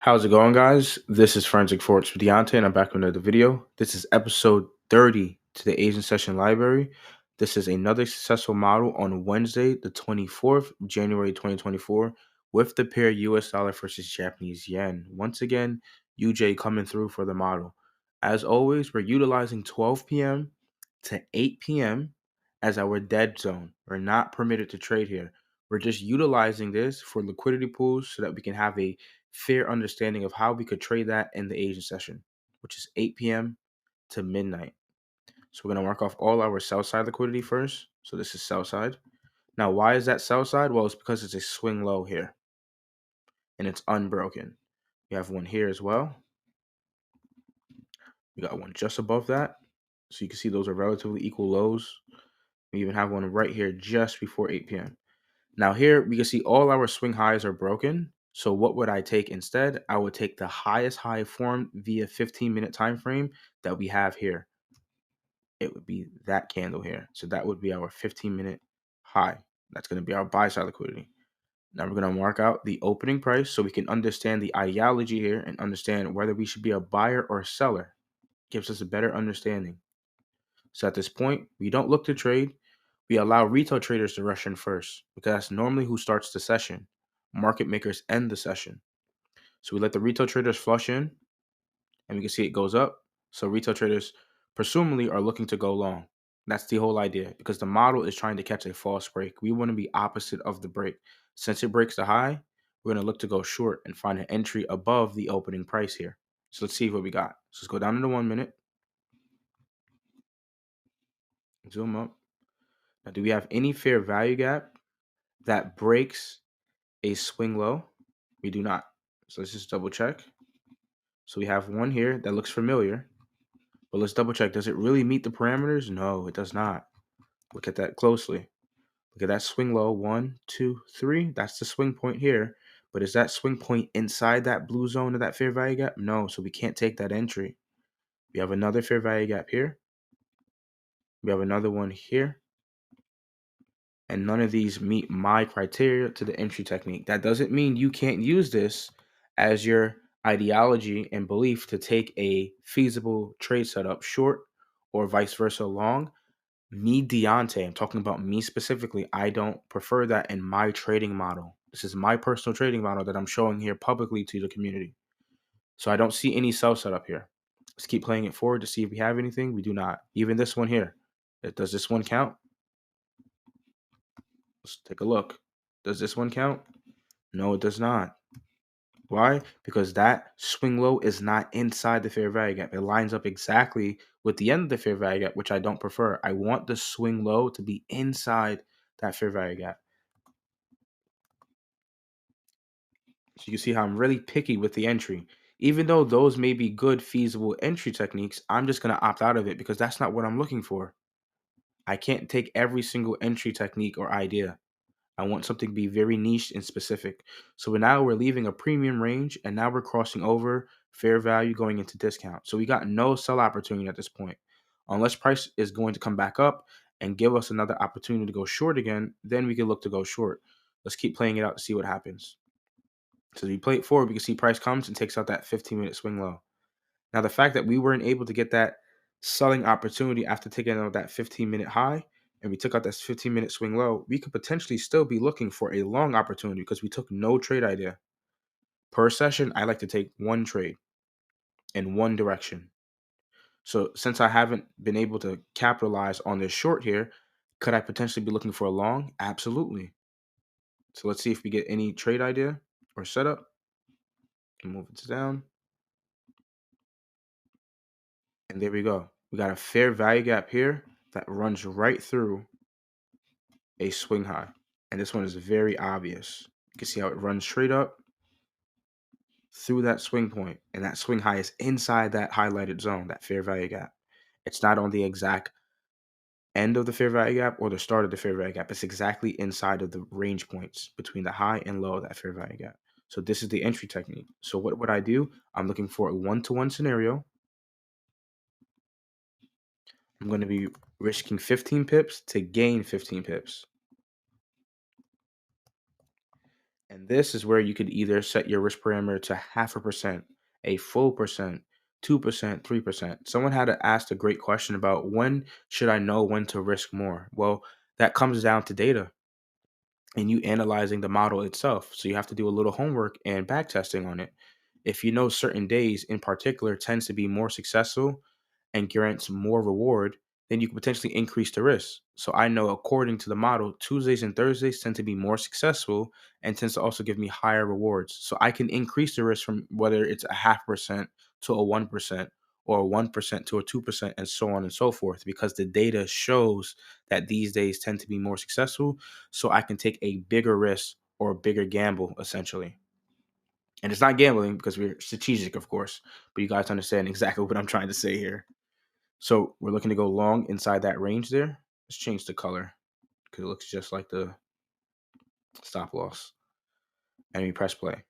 How's it going, guys? This is Forensic Forex with Deontay, and I'm back with another video. This is episode 30 to the Asian Session Library. This is another successful model on Wednesday, the 24th, January 2024, with the pair US dollar versus Japanese yen. Once again, UJ coming through for the model. As always, we're utilizing 12 p.m. to 8 p.m. as our dead zone. We're not permitted to trade here. We're just utilizing this for liquidity pools so that we can have a fair understanding of how we could trade that in the Asian session, which is 8 p.m. to midnight. So we're going to mark off all our sell side liquidity first. So this is sell side. Now, why is that sell side? Well, it's because it's a swing low here and it's unbroken. We have one here as well. We got one just above that. So you can see those are relatively equal lows. We even have one right here just before 8 p.m. Now here we can see all our swing highs are broken. So what would I take instead? I would take the highest high formed via 15-minute time frame that we have here. It would be that candle here. So that would be our 15-minute high. That's going to be our buy side liquidity. Now we're going to mark out the opening price so we can understand the ideology here and understand whether we should be a buyer or a seller. Gives us a better understanding. So at this point, we don't look to trade. We allow retail traders to rush in first because that's normally who starts the session. Market makers end the session. So we let the retail traders flush in and we can see it goes up. So retail traders presumably are looking to go long. That's the whole idea because the model is trying to catch a false break. We want to be opposite of the break. Since it breaks the high, we're going to look to go short and find an entry above the opening price here. So let's see what we got. So let's go down into 1 minute. Zoom up. Now, do we have any fair value gap that breaks a swing low? We do not. So let's just double check. So we have one here that looks familiar, but let's double check. Does it really meet the parameters? No, it does not. Look at that closely. Look at that swing low. 1, 2, 3. That's the swing point here. But is that swing point inside that blue zone of that fair value gap? No, so we can't take that entry. We have another fair value gap here. We have another one here. And none of these meet my criteria to the entry technique. That doesn't mean you can't use this as your ideology and belief to take a feasible trade setup short or vice versa long. Me, Deontay, I'm talking about me specifically. I don't prefer that in my trading model. This is my personal trading model that I'm showing here publicly to the community. So I don't see any sell setup here. Let's keep playing it forward to see if we have anything. We do not. Even this one here. Does this one count? Let's take a look. Does this one count? No, it does not. Why? Because that swing low is not inside the fair value gap. It lines up exactly with the end of the fair value gap, which I don't prefer. I want the swing low to be inside that fair value gap. So you can see how I'm really picky with the entry. Even though those may be good, feasible entry techniques, I'm just going to opt out of it because that's not what I'm looking for. I can't take every single entry technique or idea. I want something to be very niche and specific. So now we're leaving a premium range and now we're crossing over fair value going into discount. So we got no sell opportunity at this point. Unless price is going to come back up and give us another opportunity to go short again, then we can look to go short. Let's keep playing it out to see what happens. So as we play it forward, we can see price comes and takes out that 15-minute swing low. Now the fact that we weren't able to get that selling opportunity after taking out that 15-minute high, and we took out this 15-minute swing low, we could potentially still be looking for a long opportunity because we took no trade idea. Per session, I like to take one trade in one direction. So since I haven't been able to capitalize on this short here, could I potentially be looking for a long? Absolutely. So let's see if we get any trade idea or setup. Move it down. And there we go. We got a fair value gap here that runs right through a swing high. And this one is very obvious. You can see how it runs straight up through that swing point, and that swing high is inside that highlighted zone, that fair value gap. It's not on the exact end of the fair value gap or the start of the fair value gap. It's exactly inside of the range points between the high and low of that fair value gap. So this is the entry technique. So what would I do? I'm looking for a one-to-one scenario. I'm going to be risking 15 pips to gain 15 pips. And this is where you could either set your risk parameter to half a percent, a full percent, 2%, 3%. Someone had to ask a great question about when should I know when to risk more? Well, that comes down to data and you analyzing the model itself. So you have to do a little homework and back testing on it. If you know certain days in particular tends to be more successful and grants more reward, then you can potentially increase the risk. So I know according to the model, Tuesdays and Thursdays tend to be more successful and tends to also give me higher rewards. So I can increase the risk from whether it's a half percent to a 1% or a 1% to a 2% and so on and so forth because the data shows that these days tend to be more successful. So I can take a bigger risk or a bigger gamble essentially. And it's not gambling because we're strategic, of course, but you guys understand exactly what I'm trying to say here. So we're looking to go long inside that range there. Let's change the color because it looks just like the stop loss. And we press play.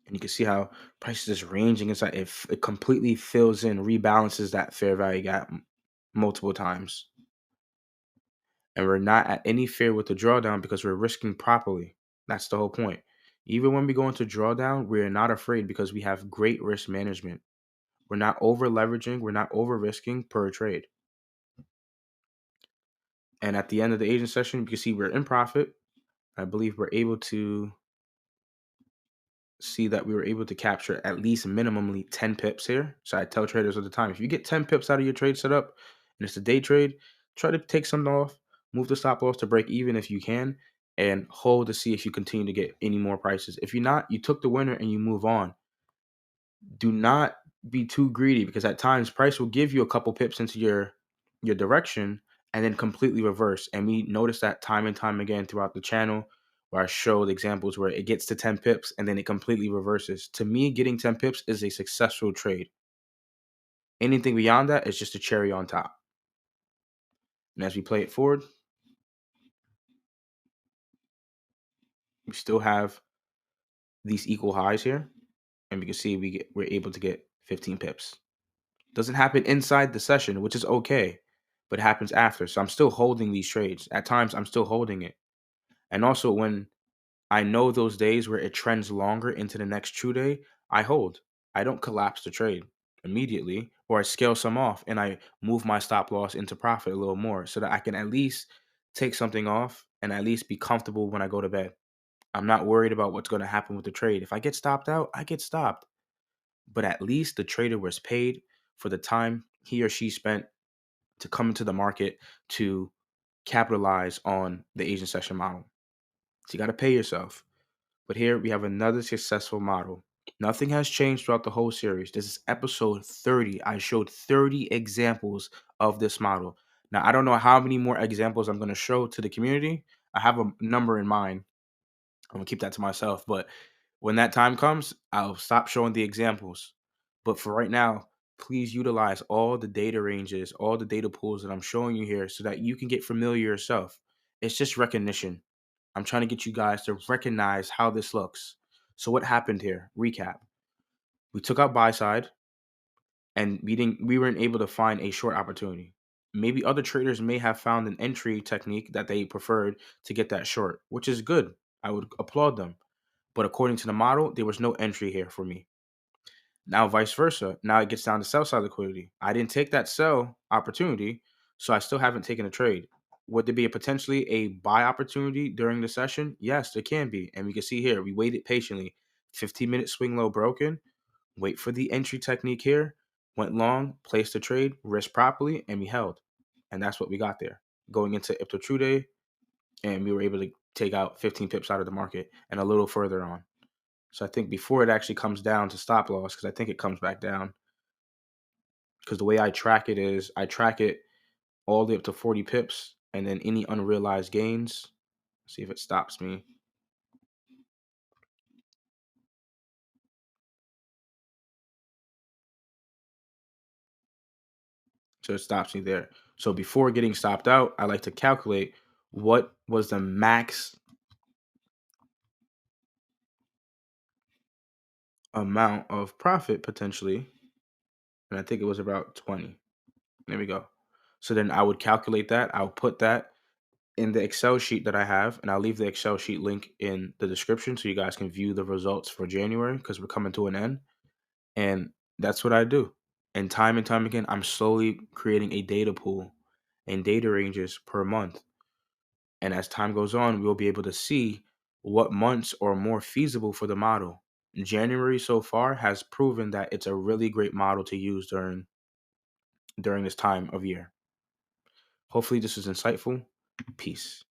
And you can see how prices is ranging inside. It completely fills in, rebalances that fair value gap multiple times. And we're not at any fear with the drawdown because we're risking properly. That's the whole point. Even when we go into drawdown, we're not afraid because we have great risk management. We're not over leveraging, we're not over risking per trade. And at the end of the agent session, you can see we're in profit. I believe we're able to see that we were able to capture at least minimally 10 pips here. So I tell traders all the time, if you get 10 pips out of your trade setup and it's a day trade, try to take something off, move the stop loss to break even if you can, and hold to see if you continue to get any more prices. If you're not, you took the winner and you move on. Do not be too greedy because at times price will give you a couple pips into your direction and then completely reverse. And we notice that time and time again throughout the channel where I showed examples where it gets to 10 pips and then it completely reverses. To me, getting 10 pips is a successful trade. Anything beyond that is just a cherry on top. And as we play it forward, we still have these equal highs here. And we can see we're able to get 15 pips. Doesn't happen inside the session, which is okay, but it happens after. So I'm still holding these trades. At times, I'm still holding it. And also, when I know those days where it trends longer into the next true day, I hold. I don't collapse the trade immediately, or I scale some off and I move my stop loss into profit a little more so that I can at least take something off and at least be comfortable when I go to bed. I'm not worried about what's going to happen with the trade. If I get stopped out, I get stopped. But at least the trader was paid for the time he or she spent to come into the market to capitalize on the Asian session model. So you got to pay yourself. But here we have another successful model. Nothing has changed throughout the whole series. This is episode 30. I showed 30 examples of this model. Now, I don't know how many more examples I'm going to show to the community. I have a number in mind. I'm going to keep that to myself. But when that time comes, I'll stop showing the examples. But for right now, please utilize all the data ranges, all the data pools that I'm showing you here so that you can get familiar yourself. It's just recognition. I'm trying to get you guys to recognize how this looks. So what happened here? Recap. We took out buy side and we weren't able to find a short opportunity. Maybe other traders may have found an entry technique that they preferred to get that short, which is good. I would applaud them. But according to the model, there was no entry here for me. Now, vice versa. Now it gets down to sell side liquidity. I didn't take that sell opportunity, so I still haven't taken a trade. Would there be a potentially a buy opportunity during the session? Yes, there can be. And we can see here, we waited patiently. 15-minute swing low broken. Wait for the entry technique here. Went long, placed the trade, risked properly, and we held. And that's what we got there. Going into Ipto True Day, and we were able to take out 15 pips out of the market and a little further on. So I think before it actually comes down to stop loss, because I think it comes back down. Because the way I track it is I track it all the way up to 40 pips and then any unrealized gains. See if it stops me. So it stops me there. So before getting stopped out, I like to calculate what was the max amount of profit potentially. And I think it was about 20. There we go. So then I would calculate that. I'll put that in the Excel sheet that I have, and I'll leave the Excel sheet link in the description so you guys can view the results for January because we're coming to an end. And that's what I do. And time again, I'm slowly creating a data pool and data ranges per month. And as time goes on, we'll be able to see what months are more feasible for the model. January so far has proven that it's a really great model to use during this time of year. Hopefully this was insightful. Peace.